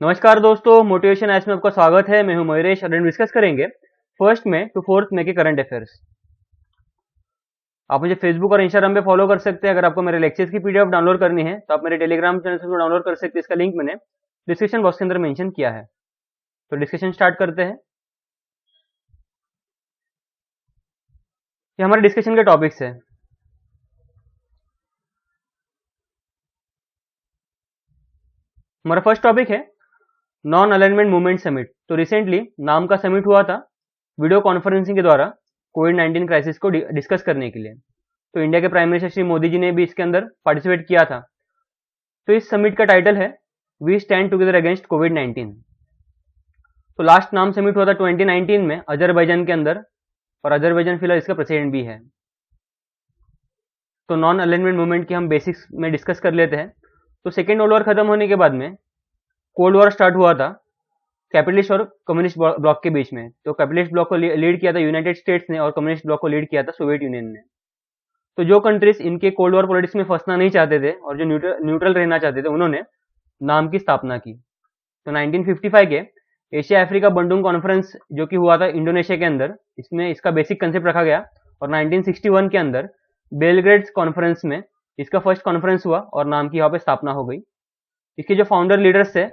नमस्कार दोस्तों, motivation S में आपका स्वागत है। मैं हूं मयूरेश और डिस्कस करेंगे 1 मई टू 4 मई के करंट अफेयर्स। आप मुझे फेसबुक और इंस्टाग्राम पे फॉलो कर सकते हैं। अगर आपको मेरे लेक्चर्स की पीडीएफ डाउनलोड करनी है तो आप मेरे टेलीग्राम चैनल से डाउनलोड कर सकते हैं। इसका लिंक मैंने डिस्क्रिप्शन बॉक्स के अंदर मेंशन किया है। तो डिस्कशन स्टार्ट करते हैं। ये हमारे डिस्कशन के टॉपिक्स है। हमारा फर्स्ट टॉपिक है नॉन अलाइनमेंट मूवमेंट समिट। तो रिसेंटली नाम का समिट हुआ था वीडियो कॉन्फ्रेंसिंग के द्वारा कोविड-19 क्राइसिस को डिस्कस करने के लिए। तो इंडिया के प्राइम मिनिस्टर श्री मोदी जी ने भी इसके अंदर पार्टिसिपेट किया था। तो इस समिट का टाइटल है वी स्टैंड टुगेदर अगेंस्ट कोविड-19। तो लास्ट नाम समिट हुआ था 2019 में अजरबैजान के अंदर, और अजरबैजान फिलहाल इसका प्रेसिडेंट भी है। तो नॉन अलाइनमेंट मूवमेंट की हम बेसिक्स में डिस्कस कर लेते हैं। तो सेकेंड वर्ल्ड वॉर खत्म होने के बाद में कोल्ड वॉर स्टार्ट हुआ था कैपिटलिस्ट और कम्युनिस्ट ब्लॉक के बीच में। तो कैपिटलिस्ट ब्लॉक को लीड किया था यूनाइटेड स्टेट्स ने और कम्युनिस्ट ब्लॉक को लीड किया था सोवियत यूनियन ने। तो जो कंट्रीज इनके कोल्ड वॉर पॉलिटिक्स में फंसना नहीं चाहते थे और जो न्यूट्रल रहना चाहते थे, उन्होंने नाम की स्थापना की। तो 1955 के एशिया अफ्रीका बंडुंग कॉन्फ्रेंस जो कि हुआ था इंडोनेशिया के अंदर, इसमें इसका बेसिक कंसेप्ट रखा गया। और 1961 के अंदर बेलग्रेड कॉन्फ्रेंस में इसका फर्स्ट कॉन्फ्रेंस हुआ और नाम की यहाँ पे स्थापना हो गई। इसके जो फाउंडर लीडर्स थे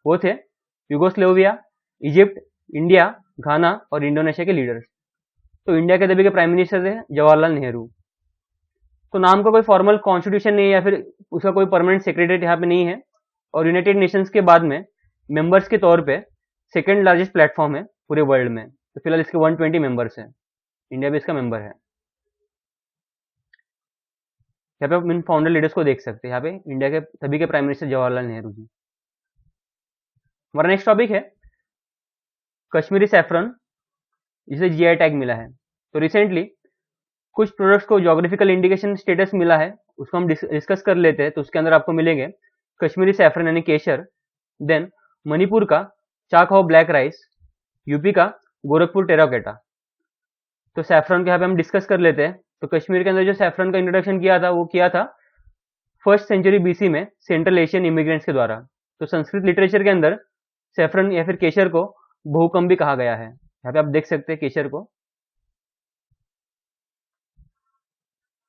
वो थे यूगोस्लोविया, इजिप्ट, इंडिया, घाना और इंडोनेशिया के लीडर्स। तो इंडिया के तभी के प्राइम मिनिस्टर थे जवाहरलाल नेहरू। तो नाम का कोई फॉर्मल कॉन्स्टिट्यूशन नहीं है या फिर उसका कोई परमानेंट सेक्रेटरी यहाँ पे नहीं है। और यूनाइटेड नेशंस के बाद में मेंबर्स के तौर पे सेकेंड लार्जेस्ट प्लेटफॉर्म है पूरे वर्ल्ड में। तो फिलहाल इसके 120 मेंबर्स हैं। इंडिया भी इसका मेंबर है। यहाँ पे आप इन फाउंडर लीडर्स को देख सकते हैं। यहाँ पे इंडिया के तभी के प्राइम मिनिस्टर जवाहरलाल नेहरू जी। हमारा नेक्स्ट टॉपिक है कश्मीरी सैफरन, जिसे जीआई टैग मिला है। तो रिसेंटली कुछ प्रोडक्ट्स को ज्योग्राफिकल इंडिकेशन स्टेटस मिला है, उसको हम डिस्कस कर लेते हैं। तो उसके अंदर आपको मिलेंगे कश्मीरी सैफरन यानी केसर, देन मणिपुर का चाखाओ ब्लैक राइस, यूपी का गोरखपुर टेराकोटा। तो सैफरन के यहाँ पे हम डिस्कस कर लेते हैं। तो कश्मीर के अंदर जो सैफरन का इंट्रोडक्शन किया था वो किया था 1st सेंचुरी बीसी में सेंट्रल एशियन इमिग्रेंट्स के द्वारा। तो संस्कृत लिटरेचर के अंदर सैफरन या फिर केसर को बहुकम भी कहा गया है। यहाँ पे आप देख सकते हैं केसर को।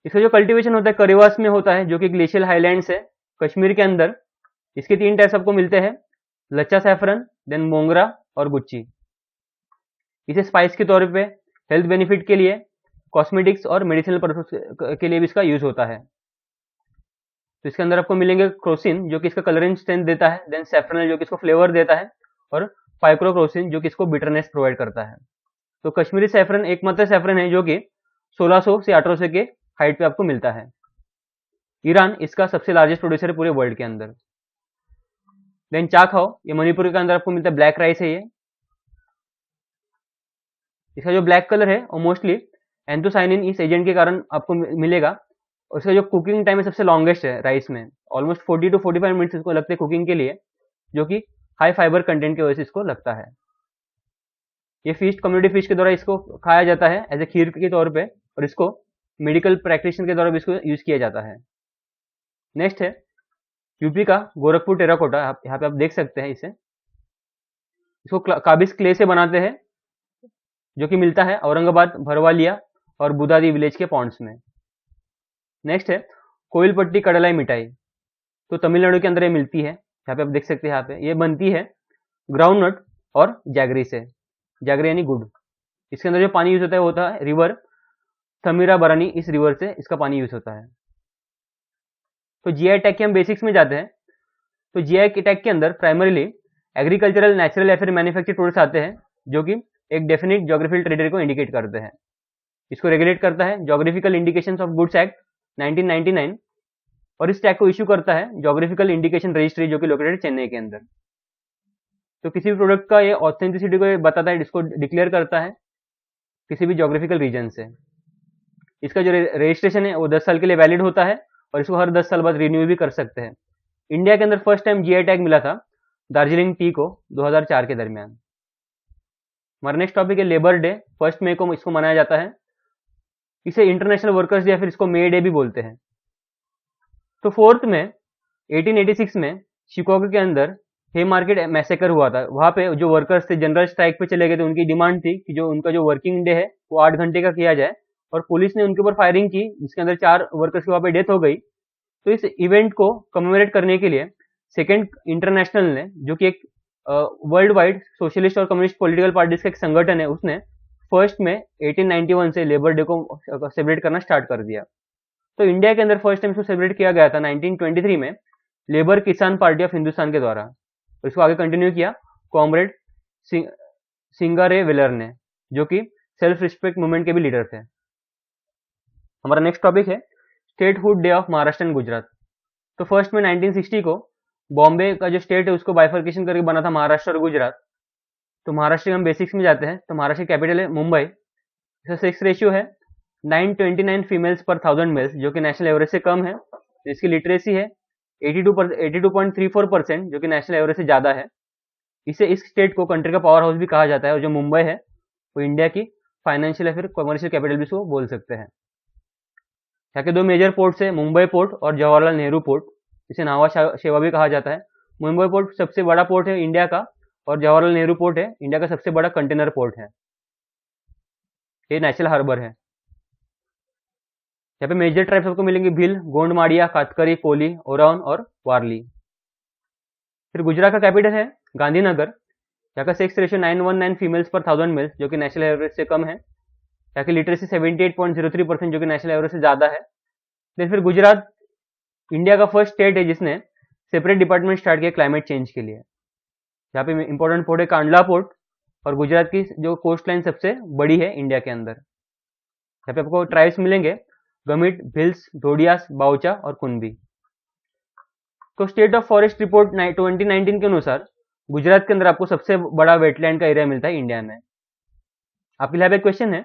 इसका जो कल्टीवेशन होता है करेवास में होता है, जो कि ग्लेशियल हाईलैंड्स है कश्मीर के अंदर। इसके 3 टाइप्स आपको मिलते हैं, लच्चा सैफरन, देन मोंगरा और गुच्ची। इसे स्पाइस के तौर पे हेल्थ बेनिफिट के लिए, कॉस्मेटिक्स और मेडिसिनल पर्पस के लिए भी इसका यूज होता है। तो इसके अंदर आपको मिलेंगे क्रोसिन जो कि इसका कलरिंग स्ट्रेंथ देता है, देन सैफरनल जो कि इसको फ्लेवर देता है, और फाइक्रोक्रोसिन जो कि इसको बिटरनेस प्रोवाइड करता है। तो कश्मीरी सैफरन एकमात्र सैफरन है जो कि 1600 से 1800 के हाइट पे आपको मिलता है। ईरान इसका सबसे लार्जेस्ट प्रोड्यूसर है पूरे वर्ल्ड के अंदर। देन चाखाओ, ये मणिपुर के अंदर आपको मिलता है, ब्लैक राइस है ये। इसका जो ब्लैक कलर है वो मोस्टली एंथोसाइनिन इस एजेंट के कारण आपको मिलेगा। और इसका जो कुकिंग टाइम है सबसे लॉन्गेस्ट है राइस में, ऑलमोस्ट 40 to 45 मिनट्स इसको लगते हैं कुकिंग के लिए, जो कि हाई फाइबर कंटेंट की वजह से इसको लगता है। ये फिश कम्युनिटी फिश के द्वारा इसको खाया जाता है एज ए खीर के तौर पे, और इसको मेडिकल प्रैक्टिशनर के द्वारा भी इसको यूज किया जाता है। नेक्स्ट है यूपी का गोरखपुर टेराकोटा। यहाँ पे आप देख सकते हैं इसे, इसको काबिज क्ले से बनाते हैं, जो कि मिलता है औरंगाबाद, भरवालिया और बुदादी विलेज के पॉन्ड्स में। नेक्स्ट है कोइलपट्टी कड़लाई मिठाई। तो तमिलनाडु के अंदर ये मिलती है। यहाँ पे आप देख सकते हैं, यहाँ पे ये बनती है ग्राउंड नट और जैगरी से। जैगरी यानी गुड़। इसके अंदर जो पानी यूज होता है वो होता है रिवर थमीरा बरानी, इस रिवर से इसका पानी यूज होता है। तो जीआई टैग के हम बेसिक्स में जाते हैं। तो जीआई टैग के अंदर प्राइमरीली एग्रीकल्चरल, नेचुरल या फिर मैन्युफैक्चर्ड प्रोडक्ट्स आते हैं, जो कि एक डेफिनेट ज्योग्राफिकल टेरिटरी को इंडिकेट करते हैं। इसको रेगुलेट करता है geographical indications of goods act 1999, और इस टैग को इश्यू करता है ज्योग्राफिकल इंडिकेशन रजिस्ट्री, जो कि लोकेटेड चेन्नई के अंदर। तो किसी भी प्रोडक्ट का ये ऑथेंटिसिटी को बताता है, इसको डिक्लेयर करता है किसी भी ज्योग्राफिकल रीजन से। इसका जो रजिस्ट्रेशन है वो 10 साल के लिए वैलिड होता है, और इसको हर 10 साल बाद रिन्यू भी कर सकते हैं। इंडिया के अंदर फर्स्ट टाइम जीआई टैग मिला था दार्जिलिंग टी को 2004 के दरमियान। हमारा नेक्स्ट टॉपिक है लेबर डे। 1 मई को इसको मनाया जाता है। इसे इंटरनेशनल वर्कर्स डे या फिर इसको मे डे भी बोलते हैं। तो 4 में 1886 में शिकागो के अंदर हे मार्केट मैसेकर हुआ था। वहां पे जो वर्कर्स थे जनरल स्ट्राइक पे चले गए थे। उनकी डिमांड थी कि जो उनका जो वर्किंग डे है वो 8 घंटे का किया जाए, और पुलिस ने उनके ऊपर फायरिंग की जिसके अंदर 4 वर्कर्स की वहां पे डेथ हो गई। तो इस इवेंट को कमेमोरेट करने के लिए सेकेंड इंटरनेशनल ने, जो कि एक वर्ल्ड वाइड सोशलिस्ट और कम्युनिस्ट पॉलिटिकल पार्टीज का एक संगठन है, उसने 1 में 1891 से लेबर डे को सेलिब्रेट करना स्टार्ट कर दिया। तो इंडिया के अंदर फर्स्ट टाइम इसको सेलिब्रेट किया गया था 1923 में लेबर किसान पार्टी ऑफ हिंदुस्तान के द्वारा। और इसको आगे कंटिन्यू किया कॉमरेड सिंगारे वेलर ने, जो कि सेल्फ रिस्पेक्ट मूवमेंट के भी लीडर थे। हमारा नेक्स्ट टॉपिक है statehood day of Maharashtra and Gujarat. तो फर्स्ट में 1960 को बॉम्बे का जो स्टेट है उसको बाइफर्केशन करके बना था महाराष्ट्र और गुजरात। तो महाराष्ट्र के हम बेसिक्स में जाते हैं। तो महाराष्ट्र की कैपिटल है मुंबई। इसका सेक्स रेशियो है 929 फीमेल्स पर 1000 मेल्स, जो कि नेशनल एवरेज से कम है। इसकी लिटरेसी है 82.34%, जो कि नेशनल एवरेज से ज्यादा है। इस स्टेट को कंट्री का पावर हाउस भी कहा जाता है, और जो मुंबई है वो इंडिया की फाइनेंशियल या फिर कमर्शियल कैपिटल भी इसको बोल सकते हैं। यहाँ के 2 मेजर पोर्ट्स है, मुंबई पोर्ट और जवाहरलाल नेहरू पोर्ट। इसे नावा शेवा भी कहा जाता है। मुंबई पोर्ट सबसे बड़ा पोर्ट है इंडिया का, और जवाहरलाल नेहरू पोर्ट है इंडिया का सबसे बड़ा कंटेनर पोर्ट है। ये नेशनल हार्बर है। यहाँ पे मेजर ट्राइब्स आपको मिलेंगे भील, गोंडमाड़िया, कातकरी, कोली, ओरावन और वारली। फिर गुजरात का कैपिटल है गांधीनगर। यहाँ का सेक्स रेशियो 919 फीमेल्स पर 1000 मेल्स, जो कि नेशनल एवरेज से कम है। यहाँ की लिटरेसी 78.03%, जो कि नेशनल एवरेज से ज्यादा है। देन फिर गुजरात इंडिया का फर्स्ट स्टेट है जिसने सेपरेट डिपार्टमेंट स्टार्ट किया क्लाइमेट चेंज के लिए। यहाँ पे इंपॉर्टेंट पोर्ट है कांडला पोर्ट, और गुजरात की जो कोस्ट लाइन सबसे बड़ी है इंडिया के अंदर। यहाँ पे आपको ट्राइब्स मिलेंगे गमिट, भिल्स, ढोडियास, बाउचा और कुनबी। तो स्टेट ऑफ फॉरेस्ट रिपोर्ट 2019 के अनुसार गुजरात के अंदर आपको सबसे बड़ा वेटलैंड का एरिया मिलता है इंडिया में। आपके लिए क्वेश्चन है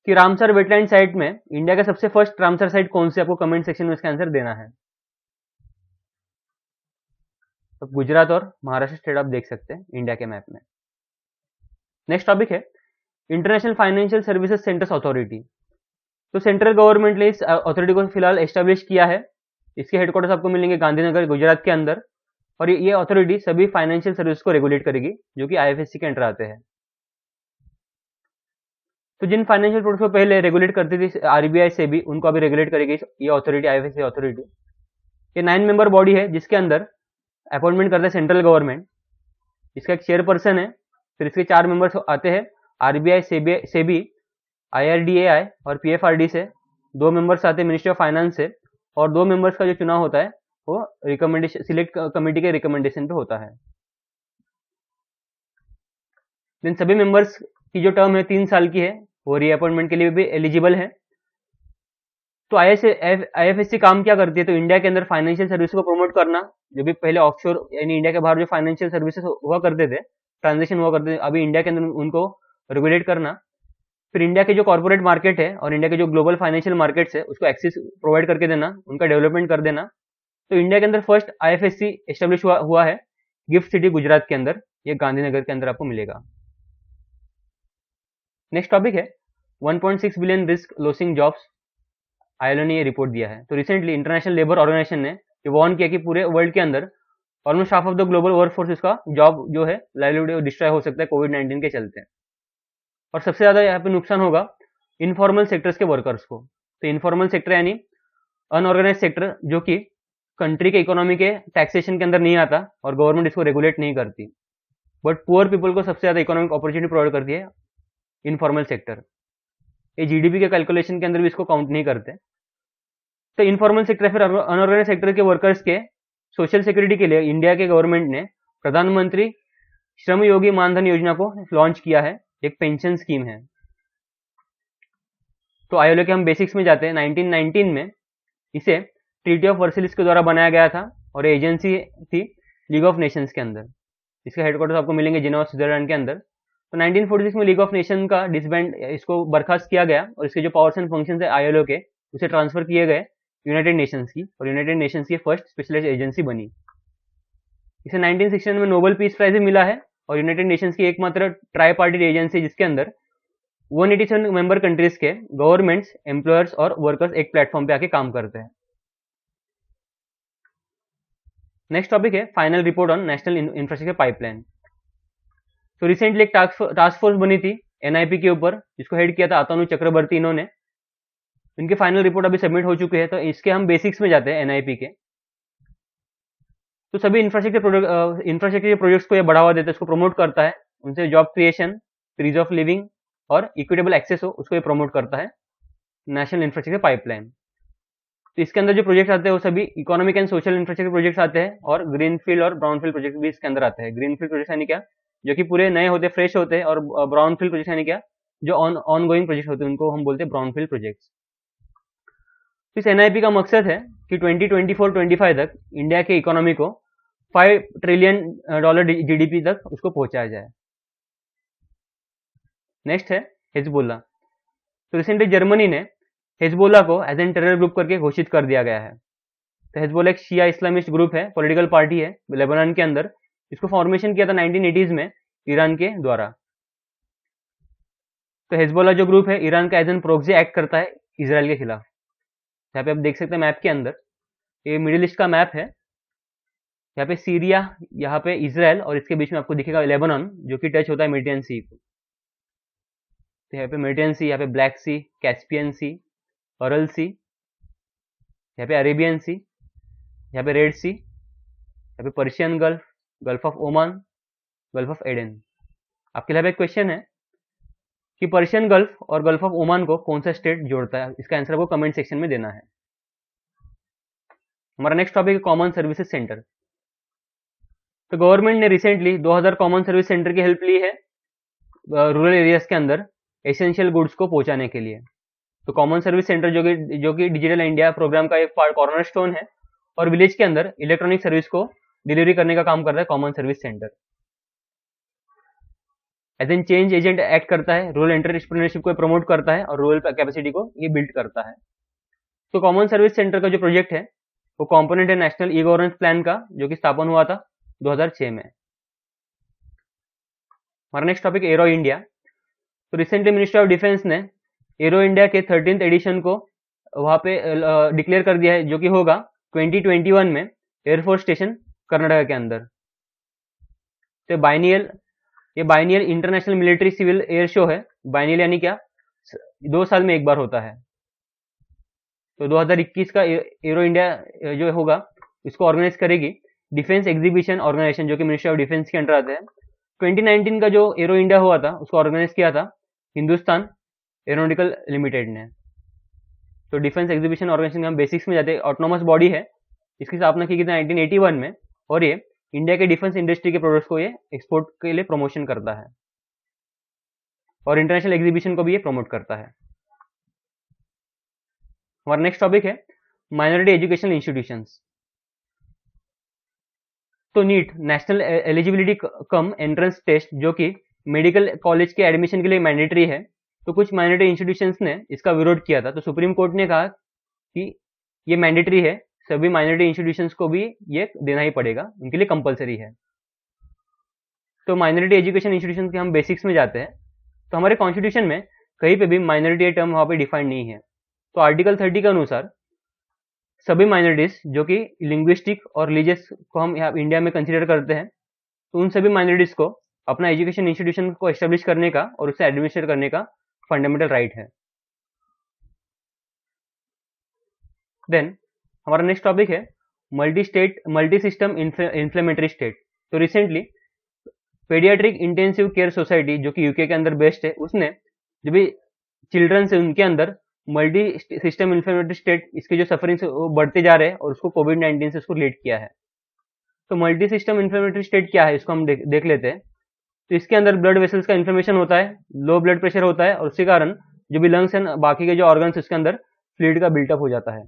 कि रामसर वेटलैंड साइट में इंडिया का सबसे फर्स्ट रामसर साइट कौन सी, आपको कमेंट सेक्शन में इसका आंसर देना है। तो गुजरात और महाराष्ट्र स्टेट आप देख सकते हैं इंडिया के मैप में। नेक्स्ट टॉपिक है international financial services centres authority. तो सेंट्रल गवर्नमेंट ने इस अथॉरिटी को फिलहाल एस्टेब्लिश किया है। इसके हेडक्वार्टर्स आपको मिलेंगे गांधीनगर, गुजरात के अंदर। और ये अथॉरिटी सभी फाइनेंशियल सर्विस को रेगुलेट करेगी जो कि आईएफएससी के अंडर आते हैं। तो जिन फाइनेंशियल प्रोडक्ट्स को पहले रेगुलेट करती थी आरबीआई से भी, उनको अभी रेगुलेट करेगी ये अथॉरिटी, आईएफएससी अथॉरिटी। ये 9 मेंबर बॉडी है जिसके अंदर अपॉइंटमेंट करता है सेंट्रल गवर्नमेंट। इसका एक चेयरपर्सन है। फिर इसके 4 मेंबर्स आते हैं आरबीआई, सेबी, आईआरडीएआई और पीएफआरडी से। 2 मेंबर्स आते हैं मिनिस्ट्री ऑफ फाइनेंस से, और 2 मेंबर्स का जो चुनाव होता है वो रिकमेंडेशन, सिलेक्ट कमेटी के रिकमेंडेशन पे होता है। इन सभी मेंबर्स की जो टर्म है 3 साल की है, वो रीअपॉइंटमेंट के लिए भी एलिजिबल है। तो आईएफएससी काम क्या करती है? तो इंडिया के अंदर फाइनेंशियल सर्विस को प्रमोट करना। जो भी पहले ऑफशोर यानी इंडिया के बाहर जो फाइनेंशियल सर्विसेज हुआ करते थे, ट्रांजेक्शन हुआ करते थे, अभी इंडिया के अंदर उनको रेगुलेट करना। फिर इंडिया के जो कॉर्पोरेट मार्केट है और इंडिया के जो ग्लोबल फाइनेंशियल मार्केट्स है उसको एक्सेस प्रोवाइड करके देना, उनका डेवलपमेंट कर देना। तो इंडिया के अंदर फर्स्ट आईएफएससी एस्टेब्लिश हुआ है गिफ्ट सिटी गुजरात के अंदर। ये गांधीनगर के अंदर आपको मिलेगा। नेक्स्ट टॉपिक है 1.6 billion risk losing jobs. ILO ने ये रिपोर्ट दिया है। तो रिसेंटली इंटरनेशनल लेबर ऑर्गेनाइजेशन ने ये वार्न किया कि पूरे वर्ल्ड के अंदर almost half of the global workforce इसका जॉब जो है लाइवलीहुड डिस्ट्रॉय हो सकता है कोविड-19 के चलते। और सबसे ज्यादा यहाँ पे नुकसान होगा इनफॉर्मल सेक्टर्स के वर्कर्स को। तो इनफॉर्मल सेक्टर यानी अनऑर्गेनाइज सेक्टर, जो कि कंट्री के इकोनॉमी के टैक्सेशन के अंदर नहीं आता और गवर्नमेंट इसको रेगुलेट नहीं करती, बट पुअर पीपल को सबसे ज्यादा इकोनॉमिक अपॉर्चुनिटी प्रोवाइड करती है इनफॉर्मल सेक्टर। ये जीडीपी के कैलकुलेशन के अंदर भी इसको काउंट नहीं करते। तो इनफॉर्मल सेक्टर फिर अनऑर्गेनाइज सेक्टर के वर्कर्स के सोशल सिक्योरिटी के लिए इंडिया के गवर्नमेंट ने प्रधानमंत्री श्रम योगी मानधन योजना को लॉन्च किया है। एक पेंशन स्कीम है। तो आईएलओ के हम बेसिक्स में जाते हैं। 1919 में इसे ट्रीटी ऑफ वर्सेलिस के द्वारा बनाया गया था, और एजेंसी थी लीग ऑफ नेशंस के अंदर। इसके हेडक्वार्टर्स आपको मिलेंगे जिनेवा, स्विट्जरलैंड के अंदर। तो 1946 में लीग ऑफ नेशन का डिसबैंड, इसको बर्खास्त किया गया, और इसके जो पावर्स एंड फंक्शंस है आईएलओ के, उसे ट्रांसफर किए गए यूनाइटेड नेशंस की, और यूनाइटेड नेशंस की फर्स्ट स्पेशलाइज्ड एजेंसी बनी। इसे 1969 में नोबेल पीस प्राइज भी मिला है, और यूनाइटेड नेशंस की एकमात्र ट्राई पार्टी एजेंसी जिसके अंदर 187 मेंबर कंट्रीज के गवर्नमेंट्स, एम्प्लॉयर्स और वर्कर्स एक प्लेटफॉर्म पे आके काम करते हैं। नेक्स्ट टॉपिक है final report on national infrastructure pipeline. तो रिसेंटली एक टास्क फोर्स बनी थी एनआईपी के ऊपर, जिसको हेड किया था अतनु चक्रवर्ती इन्होंने। इनके फाइनल रिपोर्ट अभी सबमिट हो चुके हैं, तो इसके हम बेसिक्स में जाते हैं एनआईपी के। तो सभी इंफ्रास्ट्रक्चर प्रोजेक्ट्स को ये बढ़ावा देता है, इसको प्रमोट करता है, उनसे job creation, ease of living और इक्विटेबल एक्सेस हो उसको ये प्रमोट करता है नेशनल इंफ्रास्ट्रक्चर पाइपलाइन। तो इसके अंदर जो प्रोजेक्ट आते हैं वो सभी economic and social infrastructure projects आते हैं, और ग्रीनफील्ड और ब्राउनफील्ड प्रोजेक्ट भी इसके अंदर आते हैं। ग्रीनफील्ड प्रोजेक्ट यानी क्या, जो कि पूरे नए होते, फ्रेश होते हैं, और ब्राउनफील्ड प्रोजेक्ट यानी क्या, जो ऑन गोइंग प्रोजेक्ट होते हैं, उनको हम बोलते हैं ब्राउनफील्ड प्रोजेक्ट्स। इस एनआईपी का मकसद है कि 2024-25 तक इंडिया के इकोनॉमी को $5 ट्रिलियन जीडीपी तक उसको पहुंचाया जाए। नेक्स्ट है हिजबुल्ला। तो रिसेंटली जर्मनी ने हिजबुल्ला को एज एन टेरर ग्रुप करके घोषित कर दिया गया है। तो हिजबुल्ला एक शिया इस्लामिस्ट ग्रुप है, पॉलिटिकल पार्टी है लेबनान के अंदर। इसको फॉर्मेशन किया था 1980s में ईरान के द्वारा। तो हिजबुल्ला जो ग्रुप है ईरान का एज एन प्रोक्सी एक्ट करता है इसराइल के खिलाफ। यहाँ पे आप देख सकते हैं मैप के अंदर, ये मिडिल ईस्ट का मैप है। यहाँ पे सीरिया, यहाँ पे इसराइल, और इसके बीच में आपको दिखेगा लेबनान, जो कि टच होता है मेडिटेरियन सी को। तो यहाँ पे मेडिटेरियन सी, यहाँ पे ब्लैक सी, कैस्पियन सी, अरल सी, यहाँ पे अरेबियन सी, यहाँ पे रेड सी, यहाँ पे Persian gulf, gulf of Oman, gulf of Aden. आपके लिए एक क्वेश्चन है कि पर्शियन गल्फ और गल्फ ऑफ ओमान को कौन सा स्टेट जोड़ता है? इसका आंसर आपको कमेंट सेक्शन में देना है। हमारा नेक्स्ट टॉपिक है कॉमन सर्विसेज सेंटर। तो गवर्नमेंट ने रिसेंटली 2000 कॉमन सर्विस सेंटर की हेल्प ली है रूरल एरियाज के अंदर एसेंशियल गुड्स को पहुंचाने के लिए। तो कॉमन सर्विस सेंटर जो कि डिजिटल इंडिया प्रोग्राम का एक कॉर्नर स्टोन है, और विलेज के अंदर इलेक्ट्रॉनिक सर्विस को डिलीवरी करने का काम करता है common service centre. As an change agent act करता है, रूरल एंटरप्रेन्योरशिप को प्रमोट करता है, और रूरल कैपेसिटी को ये बिल्ड करता है। तो कॉमन सर्विस सेंटर का जो प्रोजेक्ट है वो कॉम्पोनेंट है नेशनल ई गवर्नेंस प्लान का, जो कि स्थापन हुआ था 2006 में। हमारा नेक्स्ट टॉपिक एरो इंडिया। तो रिसेंटली मिनिस्ट्री ऑफ डिफेंस ने एरो इंडिया के 13th एडिशन को वहां पे डिक्लेयर कर दिया है, जो कि होगा 2021 में एयरफोर्स स्टेशन कर्नाटक के अंदर। तो ये biennial international military civil air show है। बाइनियल यानी क्या, 2 साल में एक बार होता है। तो 2021 का एरो इंडिया जो होगा, इसको ऑर्गेनाइज करेगी डिफेंस एग्जीबिशन ऑर्गेनाइजेशन, जो कि मिनिस्ट्री ऑफ डिफेंस के अंडर आता है। 2019 का जो एरो इंडिया हुआ था उसको ऑर्गेनाइज किया था हिंदुस्तान एरोनॉटिकल लिमिटेड ने। तो डिफेंस एग्जीबिशन ऑर्गेनाइजेशन हम बेसिक्स में जाते हैं, ऑटोनोमस बॉडी है, इसकी स्थापना की गई थी 1981 में, और ये इंडिया के डिफेंस इंडस्ट्री के प्रोडक्ट्स को ये एक्सपोर्ट के लिए प्रमोशन करता है, और इंटरनेशनल एग्जीबिशन को भी ये प्रमोट करता है। हमारा नेक्स्ट टॉपिक है माइनॉरिटी एजुकेशनल इंस्टीट्यूशंस। तो NEET national eligibility cum entrance test, जो कि मेडिकल कॉलेज के एडमिशन के लिए मैंडेटरी है, तो कुछ माइनॉरिटी इंस्टीट्यूशंस ने इसका विरोध किया था। तो सुप्रीम कोर्ट ने कहा कि ये मैंडेटरी है, सभी माइनॉरिटी इंस्टीट्यूशंस को भी ये देना ही पड़ेगा, उनके लिए कंपलसरी है। तो माइनॉरिटी एजुकेशन इंस्टीट्यूशन के हम बेसिक्स में जाते हैं। तो हमारे कॉन्स्टिट्यूशन में कहीं पे भी माइनॉरिटी टर्म वहां पे डिफाइंड नहीं है। तो आर्टिकल 30 के अनुसार सभी माइनॉरिटीज जो कि लिंग्विस्टिक और रिलीजियस को हम यहाँ इंडिया में कंसिडर करते हैं, तो उन सभी माइनॉरिटीज को अपना एजुकेशन इंस्टीट्यूशन को एस्टेब्लिश करने का और उसे एडमिनिस्ट्रेट करने का फंडामेंटल राइट है। देन हमारा नेक्स्ट टॉपिक है मल्टी सिस्टम इन्फ्लेमेटरी स्टेट। तो recently paediatric intensive care society, जो कि यूके के अंदर बेस्ड है, उसने जो भी चिल्ड्रन है उनके अंदर मल्टी सिस्टम इन्फ्लेमेटरी स्टेट, इसके जो सफरिंग बढ़ते जा रहे हैं, और उसको कोविड-19 से उसको रिलेट किया है। तो मल्टी सिस्टम इन्फ्लेमेटरी स्टेट क्या है, इसको हम देख लेते हैं। तो इसके अंदर ब्लड वेसल्स का इन्फ्लेमेशन होता है, लो ब्लड प्रेशर होता है, और उसके कारण जो भी लंग्स एंड बाकी के जो ऑर्गन्स उसके अंदर फ्लूइड का बिल्टअप हो जाता है।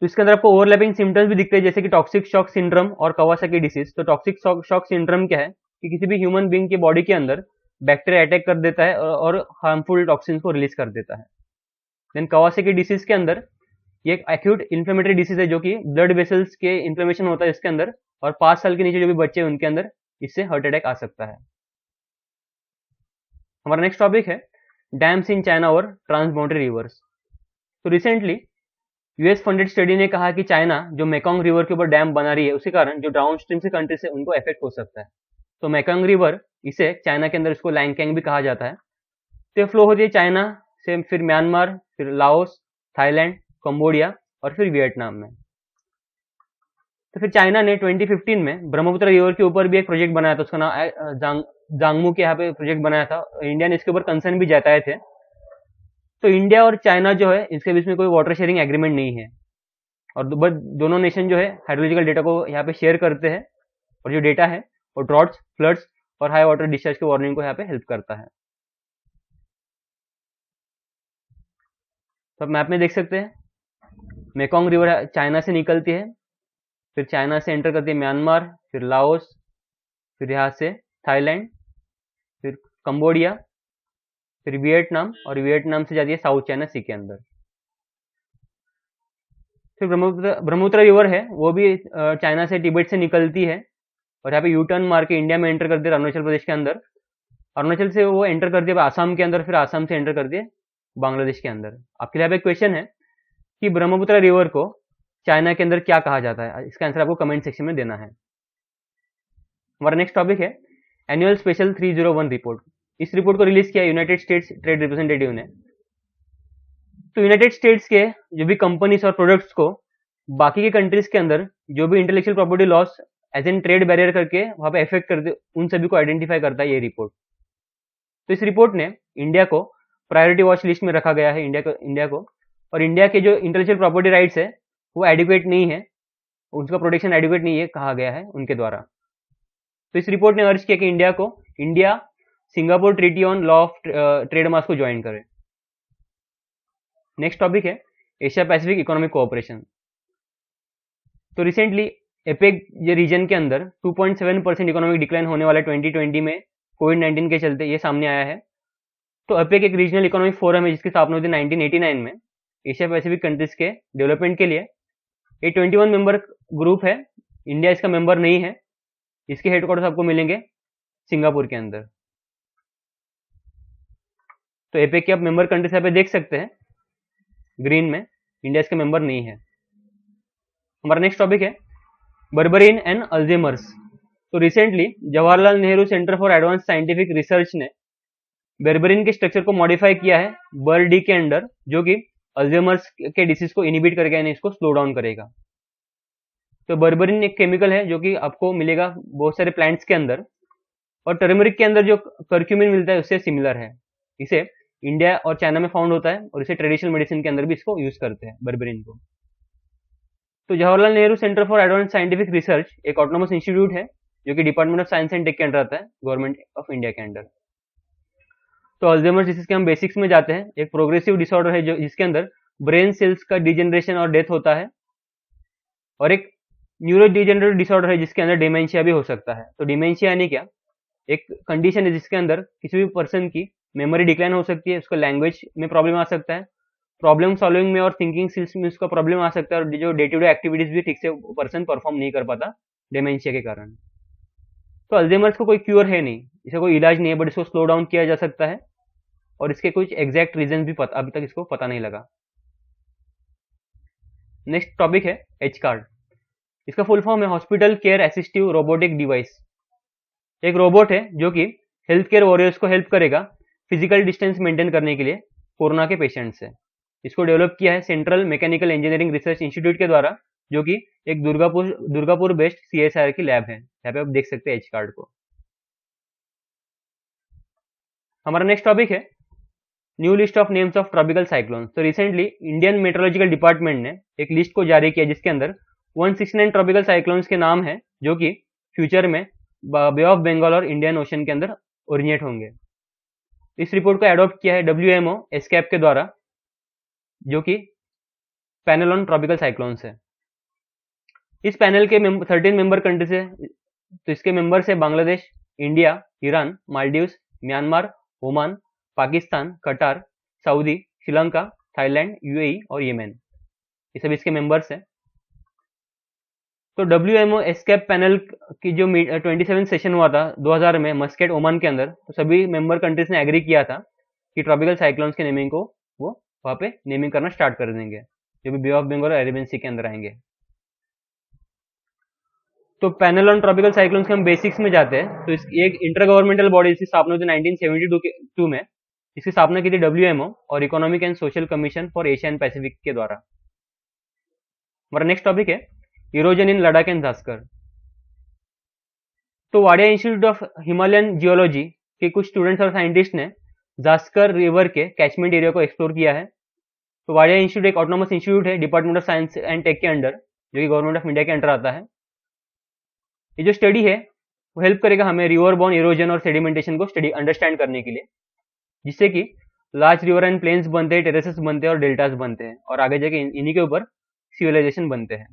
तो इसके अंदर आपको ओवरलैपिंग सिम्टम्स भी दिखते हैं, जैसे कि टॉक्सिक शॉक सिंड्रोम और कवासाकी डिसीज। तो टॉक्सिक शॉक सिंड्रोम क्या है कि किसी भी ह्यूमन बीइंग की बॉडी के अंदर बैक्टीरिया अटैक कर देता है और हार्मफुल टॉक्सिन्स को रिलीज कर देता है। देन कवासाकी डिसीज के अंदर ये एक एक्यूट इन्फ्लेमेटरी डिसीज है, जो कि ब्लड वेसल्स के इन्फ्लेमेशन होता है इसके अंदर, और 5 साल के नीचे जो भी बच्चे हैं उनके अंदर इससे हार्ट अटैक आ सकता है। हमारा नेक्स्ट टॉपिक है डैम्स इन चाइना और ट्रांसबाउंडरी रिवर्स। तो रिसेंटली यूएस फंडेड स्टडी ने कहा कि चाइना जो मेकोंग रिवर के ऊपर डैम बना रही है, उसी कारण जो डाउन स्ट्रीम से कंट्रीज है उनको इफेक्ट हो सकता है। तो मेकोंग रिवर, इसे चाइना के अंदर इसको लैंगकैंग भी कहा जाता है। तो ये फ्लो होती है चाइना से, फिर म्यांमार, फिर लाओस, थाईलैंड, कंबोडिया और फिर वियतनाम में। तो फिर चाइना ने 2015 में ब्रह्मपुत्र रिवर के ऊपर भी एक प्रोजेक्ट बनाया था, उसका नाम जांगमू के यहाँ पे प्रोजेक्ट बनाया था। इंडिया ने इसके ऊपर कंसर्न भी जताए थे। तो इंडिया और चाइना जो है, इसके बीच में कोई वाटर शेयरिंग एग्रीमेंट नहीं है, और दोनों नेशन जो है हाइड्रोलॉजिकल डेटा को यहाँ पे शेयर करते हैं, और जो डेटा है वो ड्रॉट्स, फ्लड्स और हाई वाटर डिस्चार्ज के वार्निंग को यहाँ पे हेल्प करता है। तो आप मैप में देख सकते हैं, मेकोंग रिवर चाइना से निकलती है, फिर चाइना से एंटर करती है म्यांमार, फिर लाओस, फिर यहाँ से थाईलैंड, फिर कंबोडिया, फिर वियतनाम, और वियतनाम से जाती है साउथ चाइना सी के अंदर। फिर ब्रह्मपुत्र रिवर है, वो भी चाइना से तिब्बत से निकलती है, और यहाँ पे यू टर्न मार के इंडिया में एंटर करती है अरुणाचल प्रदेश के अंदर। अरुणाचल से वो एंटर करती है आसाम के अंदर, फिर आसाम से एंटर करती है बांग्लादेश के अंदर। आपके लिए यहाँ पे क्वेश्चन है कि ब्रह्मपुत्र रिवर को चाइना के अंदर क्या कहा जाता है, इसका आंसर आपको कमेंट सेक्शन में देना है। हमारा नेक्स्ट टॉपिक है एनुअल स्पेशल 301 रिपोर्ट। इस रिपोर्ट को रिलीज किया यूनाइटेड स्टेट्स ट्रेड रिप्रेजेंटेटिव ने। तो यूनाइटेड स्टेट्स के जो भी कंपनीज और प्रोडक्ट्स को बाकी के कंट्रीज के अंदर जो भी intellectual property laws as an trade barrier करके वहां पे इफेक्ट करते, उन सभी को आइडेंटिफाई करता है ये रिपोर्ट। तो इस रिपोर्ट ने इंडिया को प्रायोरिटी वॉच लिस्ट में रखा गया है, इंडिया को, और इंडिया के जो इंटेलेक्चुअल प्रॉपर्टी राइट्स है वो एडिक्वेट नहीं है, उसका प्रोटेक्शन एडिक्वेट नहीं है कहा गया है उनके द्वारा। तो इस रिपोर्ट ने अर्ज किया कि India Singapore treaty on law of trade marks को ज्वाइन करे। नेक्स्ट टॉपिक है एशिया पैसिफिक इकोनॉमिक कोऑपरेशन। तो रिसेंटली एपेक ये रीजन के अंदर 2.7% इकोनॉमिक डिक्लाइन होने वाला 2020 में कोविड-19 के चलते ये सामने आया है। तो एपेक एक रीजनल इकोनॉमिक फोरम है जिसकी स्थापना हुई थी 1989 में एशिया पैसिफिक कंट्रीज के डेवलपमेंट के लिए। ये 21 मेंबर ग्रुप है, इंडिया इसका मेंबर नहीं है। इसके हेडक्वार्टर्स आपको मिलेंगे सिंगापुर के अंदर। तो एपेक के आप मेंबर कंट्रीज यहाँ पे देख सकते हैं ग्रीन में, इंडिया इसका मेंबर नहीं है। हमारा नेक्स्ट टॉपिक है बर्बरीन एंड अल्जाइमर्स। तो recently Jawaharlal Nehru centre for advance scientific research ने बर्बरीन के स्ट्रक्चर को मॉडिफाई किया है बर्डी के अंडर, जो कि अल्जाइमर्स के डिसीज को इनिबिट करके यानी इसको स्लो डाउन करेगा। तो बर्बरीन एक केमिकल है जो कि आपको मिलेगा बहुत सारे प्लांट्स के अंदर, और टर्मरिक के अंदर जो कर्क्यूमिन मिलता है उससे सिमिलर है। इसे इंडिया और चाइना में फाउंड होता है, और इसे ट्रेडिशनल मेडिसिन के अंदर भी इसको यूज करते हैं बर्बरीन को। तो Jawaharlal Nehru centre for advance scientific research एक ऑटोनोमस इंस्टीट्यूट है जो कि department of science and tech के अंडर आता है, गवर्नमेंट ऑफ इंडिया के अंडर। तो अल्जाइमर्स डिसीज के हम बेसिक्स में जाते हैं। एक प्रोग्रेसिव डिसऑर्डर है जो जिसके अंदर ब्रेन सेल्स का डिजेनरेशन और डेथ होता है, और एक न्यूरो डिजेनरेटिव डिसऑर्डर है जिसके अंदर डिमेंशिया भी हो सकता है। तो डिमेंशिया यानी क्या, एक कंडीशन है जिसके अंदर किसी भी पर्सन की मेमोरी डिक्लाइन हो सकती है, उसको लैंग्वेज में प्रॉब्लम आ सकता है, प्रॉब्लम सॉल्विंग में और थिंकिंग स्किल्स में उसका प्रॉब्लम आ सकता है, और जो डे टू डे एक्टिविटीज भी ठीक से पर्सन परफॉर्म नहीं कर पाता डिमेंशिया के कारण। तो अल्जाइमर्स को कोई क्योर है नहीं, इसे कोई इलाज नहीं है, बट इसको स्लो डाउन किया जा सकता है, और इसके कुछ एग्जैक्ट रीजन भी अभी तक इसको पता नहीं लगा। नेक्स्ट टॉपिक है एच कार्ड। इसका फुल फॉर्म है hospital care assistive robotic device. एक रोबोट है जो कि हेल्थ केयर वॉरियर्स को हेल्प करेगा फिजिकल डिस्टेंस मेंटेन करने के लिए कोरोना के पेशेंट से। इसको डेवलप किया है central mechanical engineering research institute के द्वारा, जो कि एक दुर्गापुर बेस्ड CSIR की लैब है। यहाँ पे आप देख सकते हैं एच कार्ड को। हमारा नेक्स्ट टॉपिक है new list of names of tropical cyclone. तो रिसेंटली इंडियन मेट्रोलॉजिकल डिपार्टमेंट ने एक लिस्ट को जारी किया जिसके अंदर 169 ट्रॉपिकल साइक्लोन्स के नाम है जो कि फ्यूचर में बे ऑफ बंगाल और इंडियन ओशन के अंदर ओरिजिनेट होंगे। इस रिपोर्ट को एडॉप्ट किया है WMO एस्केप के द्वारा, जो कि पैनल ऑन ट्रॉपिकल साइक्लोन्स है। इस पैनल के 13 मेंबर कंट्रीज है। तो इसके मेंबर्स है Bangladesh, India, Iran, Maldives, Myanmar, Oman, Pakistan, कटार, सऊदी, श्रीलंका, थाईलैंड, UAE और येमेन। ये सब इसके मेंबर्स हैं। तो WMO एस्केप पैनल की जो 27 सेशन हुआ था 2000 में मस्केट ओमान के अंदर, तो सभी मेंबर कंट्रीज ने एग्री किया था कि ट्रॉपिकल साइक्लोन्स के नेमिंग को वो वहाँ पे नेमिंग करना स्टार्ट कर देंगे। जो भी बे ऑफ बंगाल और अरेबियन सी के अंदर आएंगे। तो पैनल ऑन ट्रॉपिकल साइक्लोन्स के हम बेसिक्स में जाते हैं। तो ये एक इंटर गवर्नमेंटल बॉडी इसकी स्थापना हुई थी 1972 में। इसकी स्थापना की थी WMO और economic and social commission for Asia and Pacific के द्वारा। हमारा नेक्स्ट टॉपिक है erosion in Ladakh and Zanskar. तो Wadia institute of Himalayan geology के कुछ स्टूडेंट्स और साइंटिस्ट ने जास्कर रिवर के कैचमेंट एरिया को एक्सप्लोर किया है। तो वाडिया इंस्टीट्यूट एक ऑटोनोमस इंस्टीट्यूट है department of science and tech के अंडर, जो कि गवर्नमेंट ऑफ इंडिया के अंडर आता है। ये जो स्टडी है वो हेल्प करेगा हमें रिवर बॉर्न इरोजन और सेडिमेंटेशन को स्टडी अंडरस्टैंड करने के लिए, जिससे कि लार्ज रिवर एंड प्लेन्स बनते हैं, टेरेसेस बनते हैं और डेल्टास बनते हैं, और आगे जाके इन्हीं के ऊपर सिविलाइजेशन बनते हैं।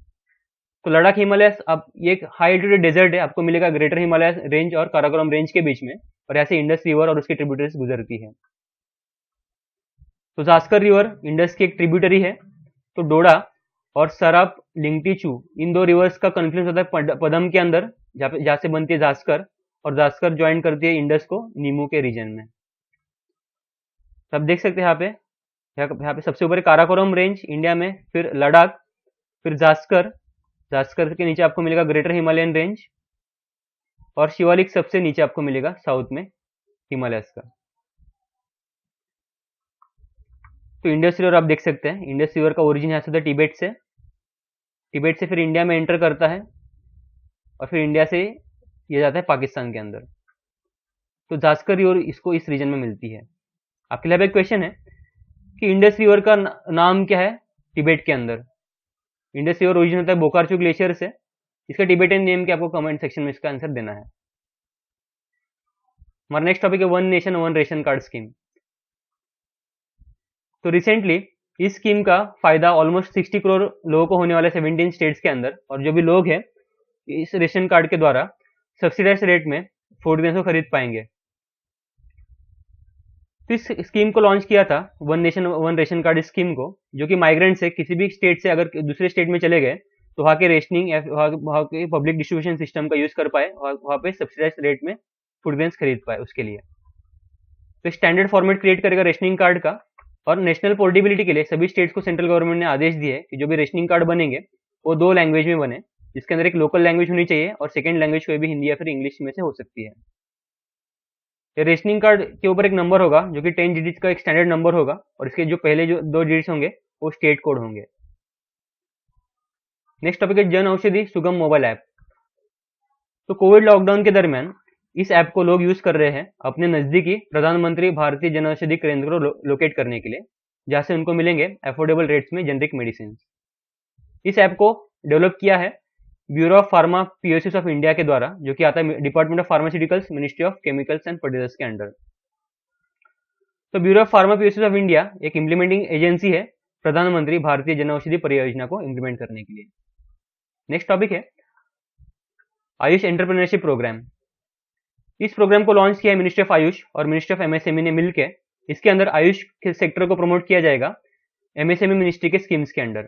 तो लद्दाख हिमालय अब ये एक हाई एल्टीट्यूड डेजर्ट है, आपको मिलेगा ग्रेटर हिमालय रेंज और काराकोरम रेंज के बीच में, और यहाँ से इंडस रिवर और उसकी ट्रिब्यूटरीज गुजरती है। तो जास्कर रिवर इंडस की एक ट्रिब्यूटरी है। तो डोडा और सराप लिंगटीचू इन दो रिवर्स का कन्फ्लुएंस होता है पदम के अंदर, जहाँ से बनती है जास्कर, और जास्कर ज्वाइन करती है इंडस को नीमू के रीजन में। तो आप देख सकते हैं यहाँ पे सबसे ऊपर काराकोरम रेंज इंडिया में, फिर लद्दाख, फिर जास्कर, जास्कर के नीचे आपको मिलेगा ग्रेटर हिमालयन रेंज, और शिवालिक सबसे नीचे आपको मिलेगा साउथ में हिमालयस का। तो इंडस रिवर आप देख सकते हैं, इंडस रिवर का ओरिजिन यहाँ से होता है तिब्बत से, तिब्बत से फिर इंडिया में एंटर करता है, और फिर इंडिया से ये जाता है पाकिस्तान के अंदर। तो जास्कर रिवर इसको इस रीजन में मिलती है। आपके लिए एक क्वेश्चन है कि इंडस रिवर का नाम क्या है तिब्बत के अंदर। इंडस रिवर ओरिजिन होता है बोकारचू ग्लेशियर से, इसका टिबेटियन नेम क्या, आपको कमेंट सेक्शन में इसका आंसर देना है। हमारा नेक्स्ट टॉपिक है one nation one ration card scheme. तो रिसेंटली इस स्कीम का फायदा ऑलमोस्ट 60 करोड़ लोगों को होने वाले 17 स्टेट्स के अंदर, और जो भी लोग हैं इस रेशन कार्ड के द्वारा सब्सिडाइज रेट में फूड ग्रेन्स को खरीद पाएंगे। तो इस स्कीम को लॉन्च किया था one nation one ration card scheme को, जो कि माइग्रेंट से किसी भी स्टेट से अगर दूसरे स्टेट में चले गए तो वहाँ के रेशनिंग या वहाँ के पब्लिक डिस्ट्रीब्यूशन सिस्टम का यूज कर पाए और वहाँ पे सब्सिडाइज रेट में फूड ग्रेन्स खरीद पाए उसके लिए। तो स्टैंडर्ड फॉर्मेट क्रिएट करेगा रेशनिंग कार्ड का, और नेशनल पोर्टेबिलिटी के लिए सभी स्टेट्स को सेंट्रल गवर्नमेंट ने आदेश दिए कि जो भी रेशनिंग कार्ड बनेंगे वो 2 लैंग्वेज में बने, जिसके अंदर एक लोकल लैंग्वेज होनी चाहिए और सेकेंड लैंग्वेज कोई भी हिंदी या फिर इंग्लिश में से हो सकती है। ये रेशनिंग कार्ड के ऊपर एक नंबर होगा जो कि 10 डिजिट का एक स्टैंडर्ड नंबर होगा, और इसके जो पहले जो 2 डिजिट्स होंगे वो स्टेट कोड होंगे। नेक्स्ट टॉपिक है जन औषधि सुगम मोबाइल ऐप। तो कोविड लॉकडाउन के दरमियान इस ऐप को लोग यूज कर रहे हैं अपने नजदीकी प्रधानमंत्री भारतीय जन औषधि केंद्र को लोकेट करने के लिए, जहां से उनको मिलेंगे अफोर्डेबल रेट्स में जेनरिक मेडिसिन। इस ऐप को डेवलप किया है bureau of pharma PSUs of India के द्वारा, जो कि आता है department of pharmaceuticals, ministry of chemicals and fertilisers के अंडर। तो bureau of pharma PSUs of India एक इम्प्लीमेंटिंग एजेंसी है प्रधानमंत्री भारतीय जन औषधि परियोजना को इम्प्लीमेंट करने के लिए। नेक्स्ट टॉपिक है आयुष एंटरप्रेन्योरशिप प्रोग्राम। इस प्रोग्राम को लॉन्च किया है मिनिस्ट्री ऑफ आयुष और मिनिस्ट्री ऑफ एमएसएमई ने मिलकर। इसके अंदर आयुष के सेक्टर को प्रमोट किया जाएगा एमएसएमई मिनिस्ट्री के स्कीम्स के अंडर।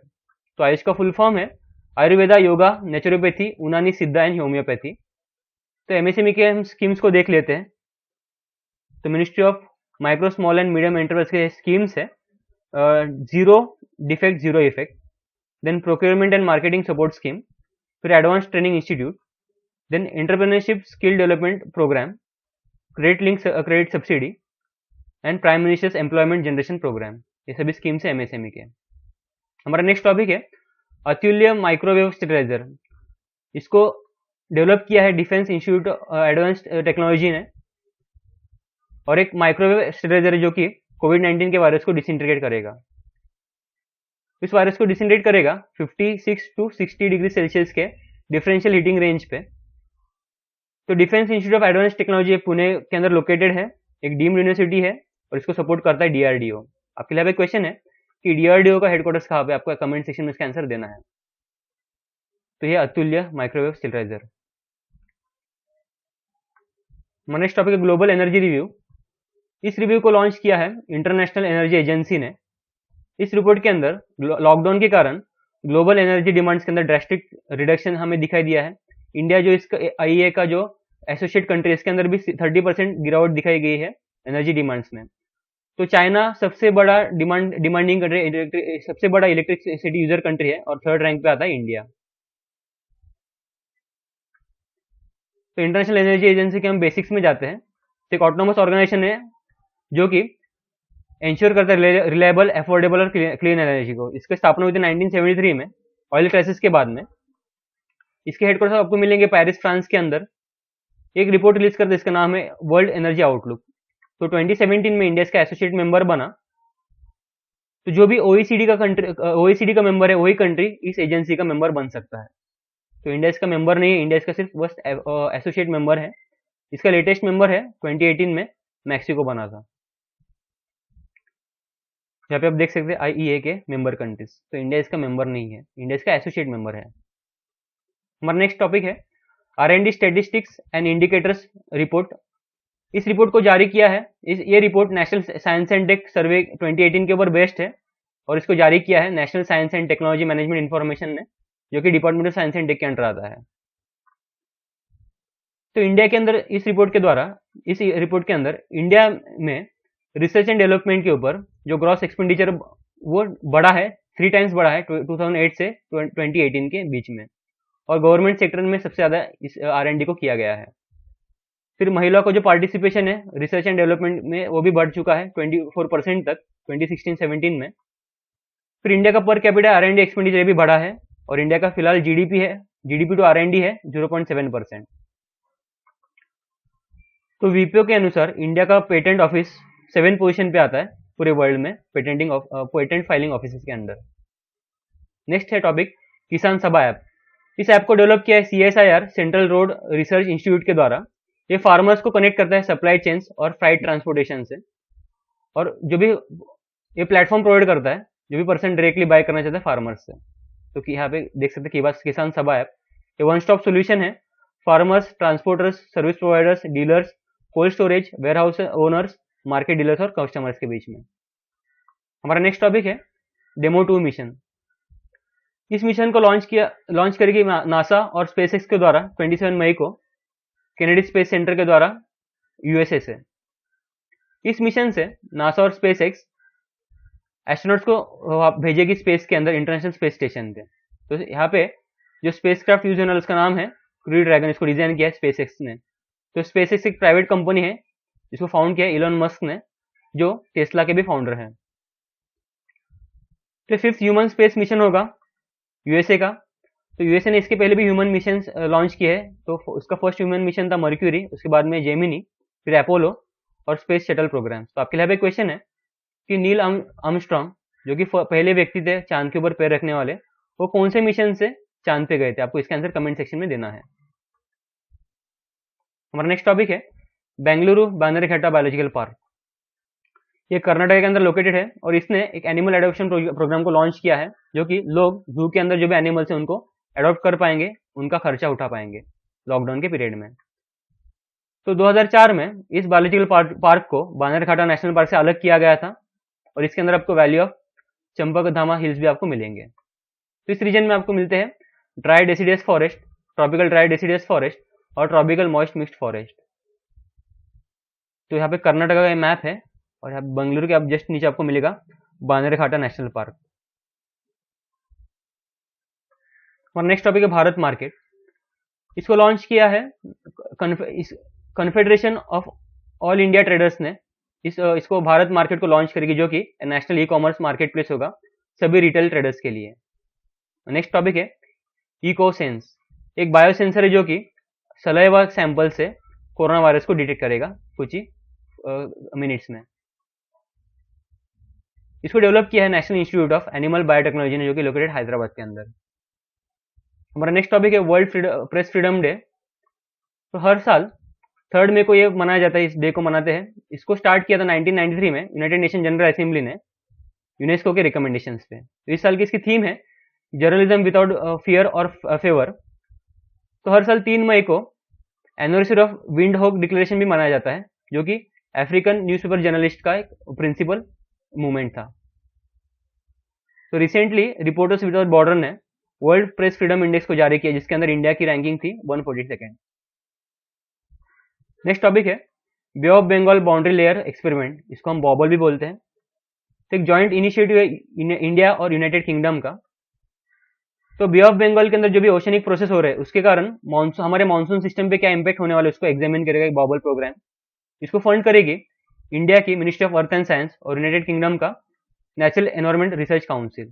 तो आयुष का फुल फॉर्म है आयुर्वेदा, योगा, नेचुरोपैथी, यूनानी सिद्धा एंड होम्योपैथी। तो एमएसएमई के हम स्कीम्स को देख लेते हैं। तो ministry of micro small and medium enterprise के स्कीम्स है zero defect zero effect, then procurement and marketing support scheme, फिर advance training institute, then entrepreneurship skill development programme, credit link credit subsidy and prime minister's employment generation programme. ये सभी schemes है MSME के। हमारा next topic है अतुल्य microwave steriliser. इसको develop किया है डिफेंस इंस्टीट्यूट एडवांस्ड टेक्नोलॉजी ने, और एक माइक्रोवेव स्टेरिलाइजर है जो कि कोविड-19 के वायरस को डिसइंटीग्रेट करेगा। इस वायरस को डिसइंटीग्रेट करेगा 56 to 60 डिग्री सेल्सियस के डिफरेंशियल हीटिंग रेंज पे। तो defence institute of advance technology Pune के अंदर लोकेटेड है, एक डीम्ड यूनिवर्सिटी है, और इसको सपोर्ट करता है डीआरडीओ। आपके लिए क्वेश्चन है कि डीआरडीओ का हेडक्वार्टर्स कहाँ पे, आपको कमेंट सेक्शन में इसका आंसर देना है। तो ये अतुल्य माइक्रोवेव स्टेरिलाइजर। नेक्स्ट टॉपिक है ग्लोबल एनर्जी रिव्यू। इस रिव्यू को लॉन्च किया है इंटरनेशनल एनर्जी एजेंसी ने। इस रिपोर्ट के अंदर लॉकडाउन के कारण ग्लोबल एनर्जी डिमांड्स के अंदर ड्रास्टिक रिडक्शन हमें दिखाई दिया है। इंडिया जो इसका आईईए का जो एसोसिएट कंट्री, इसके अंदर भी 30% गिरावट दिखाई गई है एनर्जी डिमांड्स में। तो चाइना सबसे बड़ा डिमांडिंग कंट्री, सबसे बड़ा इलेक्ट्रिसिटी यूजर कंट्री है, और थर्ड रैंक पे आता है इंडिया। तो इंटरनेशनल एनर्जी एजेंसी के हम बेसिक्स में जाते हैं। तो एक ऑटोनोमस ऑर्गेनाइजेशन है जो कि इंश्योर करता है रिलायबल, अफोर्डेबल और क्लीन एनर्जी को। इसकी स्थापना हुई थी 1973 में, ऑयल क्राइसिस के बाद में। इसके हेडक्वार्टर आपको मिलेंगे पेरिस, फ्रांस के अंदर। एक रिपोर्ट रिलीज करते हैं, इसका नाम है वर्ल्ड एनर्जी आउटलुक। तो 2017 में इंडिया इसका एसोसिएट मेंबर बना। तो जो भी ओईसीडी का मेंबर है, वही कंट्री इस एजेंसी का मेंबर बन सकता है। तो इंडिया इसका मेंबर नहीं है, इंडिया इसका सिर्फ बस एसोसिएट मेंबर है। इसका लेटेस्ट मेंबर है 2018 में मैक्सिको बना था। यहाँ पे आप देख सकते हैं आईईए के मेंबर कंट्रीज। तो इंडिया इसका मेंबर नहीं है, इंडिया इसका एसोसिएट मेंबर है। हमारा नेक्स्ट टॉपिक है R&D statistics and indicators report. इस रिपोर्ट को जारी किया है, ये report national science and tech survey 2018 के ऊपर बेस्ड है, और इसको जारी किया है national science and technology management information ने, जो कि department of science and tech के अंडर आता है। तो इंडिया के अंदर इस रिपोर्ट के अंदर इंडिया में रिसर्च एंड डेवलपमेंट के ऊपर जो ग्रॉस एक्सपेंडिचर वो बढ़ा है, 3 टाइम्स बढ़ा है 2008 से 2018 के बीच में, और गवर्नमेंट सेक्टर में सबसे ज्यादा इस R&D को किया गया है। फिर महिला को जो पार्टिसिपेशन है रिसर्च एंड डेवलपमेंट में, वो भी बढ़ चुका है 24% तक 2016-17 में। फिर इंडिया का पर कैपिटा R&D एक्सपेंडिचर भी बढ़ा है, और इंडिया का फिलहाल जीडीपी टू R&D है 0.7%। तो वीपीओ के अनुसार इंडिया का पेटेंट ऑफिस 7 पोजीशन पे आता है पूरे वर्ल्ड में पेटेंट फाइलिंग ऑफिस के अंदर। नेक्स्ट है टॉपिक किसान सभा ऐप। इस ऐप को डेवलप किया है CSIR, central road research institute के द्वारा। ये फार्मर्स को कनेक्ट करता है सप्लाई चेन्स और फ्राइट ट्रांसपोर्टेशन से, और जो भी ये प्लेटफॉर्म प्रोवाइड करता है, जो भी पर्सन डायरेक्टली बाय करना चाहता है फार्मर्स से। तो कि यहाँ पे देख सकते हैं कि किसान सभा ऐप ये वन स्टॉप सोल्यूशन है farmers, transporters, service providers, dealers, cold storage, warehouse owners, market dealers और कस्टमर्स के बीच में। हमारा नेक्स्ट टॉपिक है डेमो 2 मिशन। इस मिशन को लॉन्च करेगी नासा और स्पेसएक्स के द्वारा 27 मई को केनेडी स्पेस सेंटर के द्वारा यूएसए से। इस मिशन से नासा और स्पेसएक्स एस्ट्रोनॉट्स को भेजेगी स्पेस के अंदर, इंटरनेशनल स्पेस स्टेशन पे। तो यहाँ पे जो स्पेसक्राफ्ट यूज होने वाला उसका नाम है क्रू ड्रैगन। इसको डिजाइन किया है स्पेसएक्स ने। तो स्पेसएक्स एक प्राइवेट कंपनी है जिसको फाउंड किया है इलॉन मस्क ने, जो टेस्ला के भी फाउंडर हैं। तो 5th ह्यूमन स्पेस मिशन होगा यूएसए का। तो यूएसए ने इसके पहले भी ह्यूमन मिशन लॉन्च किए हैं। तो उसका फर्स्ट ह्यूमन मिशन था मर्क्यूरी, उसके बाद में जेमिनी, फिर अपोलो और स्पेस शटल प्रोग्राम। तो आपके लिए क्वेश्चन है कि नील आर्मस्ट्रांग, जो कि पहले व्यक्ति थे चांद के ऊपर पैर रखने वाले, वो कौन से मिशन से चांद पे गए थे? आपको इसका आंसर कमेंट सेक्शन में देना है। हमारा नेक्स्ट टॉपिक है बेंगलुरु बांदरघट्टा बायोलॉजिकल पार्क। ये कर्नाटक के अंदर लोकेटेड है, और इसने एक एनिमल एडॉप्शन प्रोग्राम को लॉन्च किया है, जो कि लोग जू के अंदर जो भी एनिमल्स है उनको एडॉप्ट कर पाएंगे, उनका खर्चा उठा पाएंगे लॉकडाउन के पीरियड में। तो 2004 में इस बायोलॉजिकल पार्क को बांदरघाटा नेशनल पार्क से अलग किया गया था, और इसके अंदर आपको वैली ऑफ चंपकधामा हिल्स भी आपको मिलेंगे। तो इस रीजन में आपको मिलते हैं dry deciduous forest, tropical dry deciduous forest और ट्रॉपिकल मॉइस्ट मिक्स्ड फॉरेस्ट। तो यहाँ पे कर्नाटक का मैप है, और यहाँ बेंगलुरु के आप जस्ट नीचे आपको मिलेगा बांदरघाटा नेशनल पार्क। और नेक्स्ट टॉपिक है भारत मार्केट। इसको लॉन्च किया है confederation of all India traders ने। इसको भारत मार्केट को लॉन्च करेगी, जो कि national e commerce market place होगा सभी रिटेल ट्रेडर्स के लिए। नेक्स्ट टॉपिक है इकोसेंस। एक बायो सेंसर है जो कि सलाइवा सैंपल से कोरोना वायरस को डिटेक्ट करेगा कुछ ही मिनट्स में। इसको डेवलप किया है national institute of animal biotechnology ने, जो कि लोकेटेड हैदराबाद के अंदर। हमारा नेक्स्ट टॉपिक है वर्ल्ड प्रेस फ्रीडम डे। तो हर साल 3 मई को ये मनाया जाता है, इस डे को मनाते हैं। इसको स्टार्ट किया था 1993 में यूनाइटेड नेशन जनरल असेंबली ने यूनेस्को के रिकमेंडेशंस पे। तो इस साल की इसकी थीम है जर्नलिज्म विदाउट फियर और फेवर। तो हर साल 3 मई को एनिवर्सरी ऑफ विंडहोक डिक्लेरेशन भी मनाया जाता है, जो कि अफ्रीकन न्यूज़पेपर जर्नलिस्ट का एक प्रिंसिपल मूवमेंट था। तो रिसेंटली रिपोर्टर्स विदाउट बॉर्डर ने वर्ल्ड प्रेस फ्रीडम इंडेक्स को जारी किया, जिसके अंदर इंडिया की रैंकिंग थी 142nd। नेक्स्ट टॉपिक है bay of Bengal boundary layer experiment, इसको हम बॉबल भी बोलते हैं, तो एक जॉइंट इनिशिएटिव है इंडिया और यूनाइटेड किंगडम का। तो बे ऑफ बंगाल के अंदर जो भी ओशनिक प्रोसेस हो रहे हैं उसके कारण मानसून, हमारे मानसून सिस्टम पे क्या इंपैक्ट होने वाला है उसको एग्जामिन करेगा एक बॉबल प्रोग्राम। इसको फंड करेगी इंडिया की ministry of earth and science और यूनाइटेड किंगडम का नेचुरल एनवायरमेंट रिसर्च काउंसिल।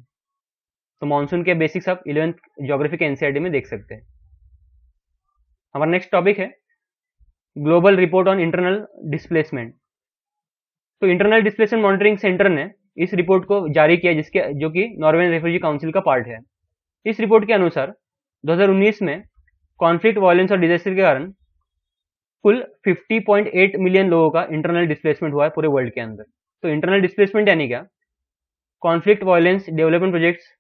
तो मानसून के बेसिक्स आप 11th ज्योग्राफी के एनसीईआरटी में देख सकते हैं। हमारा नेक्स्ट टॉपिक है global report on internal displacement. तो इंटरनल डिस्प्लेसमेंट मॉनिटरिंग सेंटर ने इस रिपोर्ट को जारी किया, जिसके जो कि नॉर्वेन रेफ्यूजी काउंसिल का पार्ट है। इस रिपोर्ट के अनुसार 2019 में कॉन्फ्लिक्ट, वायलेंस और डिजास्टर के कारण कुल 50.8 मिलियन लोगों का इंटरनल डिस्प्लेसमेंट हुआ है पूरे वर्ल्ड के अंदर। तो इंटरनल डिस्प्लेसमेंट यानी क्या? Conflict, violence, development projects,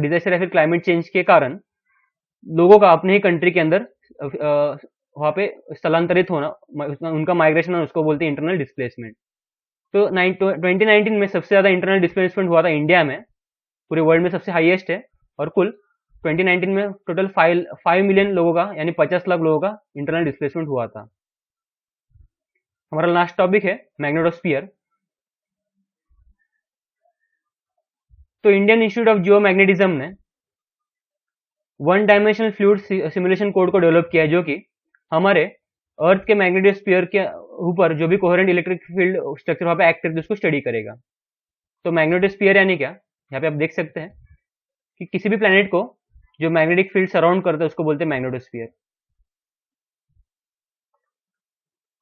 disaster या फिर क्लाइमेट चेंज के कारण लोगों का अपने ही कंट्री के अंदर वहां पे स्थलांतरित होना, उनका माइग्रेशन, उसको बोलते हैं इंटरनल डिस्प्लेसमेंट। तो 2019 में सबसे ज्यादा इंटरनल डिस्प्लेसमेंट हुआ था इंडिया में, पूरे वर्ल्ड में सबसे हाईएस्ट है, और कुल 2019 में टोटल 5 मिलियन लोगों का यानी 50 लाख लोगों का इंटरनल डिस्प्लेसमेंट हुआ था। हमारा लास्ट टॉपिक है मैग्नेटोस्फीयर। तो इंडियन इंस्टीट्यूट ऑफ जियोमैग्नेटिज्म ने one dimensional fluid simulation code को डेवलप किया है, जो कि हमारे अर्थ के मैग्नेटोस्फीयर के ऊपर जो भी कोहेरेंट इलेक्ट्रिक फील्ड स्ट्रक्चर वहां पे एक्ट करते हैं उसको स्टडी करेगा। तो मैग्नेटोस्फीयर यानी क्या? यहाँ पे आप देख सकते हैं कि किसी भी प्लेनेट को जो मैग्नेटिक फील्ड सराउंड करता है उसको बोलते हैं मैग्नेटोस्फीयर।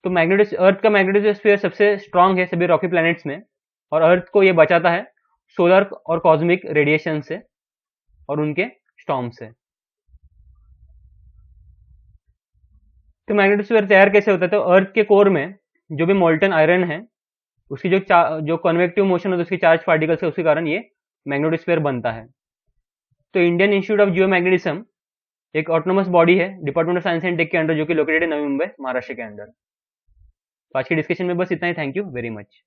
तो अर्थ का मैग्नेटोस्फीयर सबसे स्ट्रांग है सभी रॉकी प्लैनेट्स में, और अर्थ को ये बचाता है सोलर और कॉस्मिक रेडिएशन से और उनके स्टॉर्म से। तो मैग्नेटोस्फीयर तैयार कैसे होता है? तो अर्थ के कोर में जो भी मोल्टन आयरन है उसकी जो कन्वेक्टिव मोशन होता है उसकी चार्ज पार्टिकल्स है, उसके कारण ये मैग्नेटोस्फीयर बनता है। तो इंडियन इंस्टीट्यूट ऑफ जियोमैग्नेटिज्म एक ऑटोनोमस बॉडी है department of science and tech के अंडर, जो कि लोकेटेड है नवी मुंबई, महाराष्ट्र के अंडर। तो आज की डिस्कशन में बस इतना ही। Thank you very much.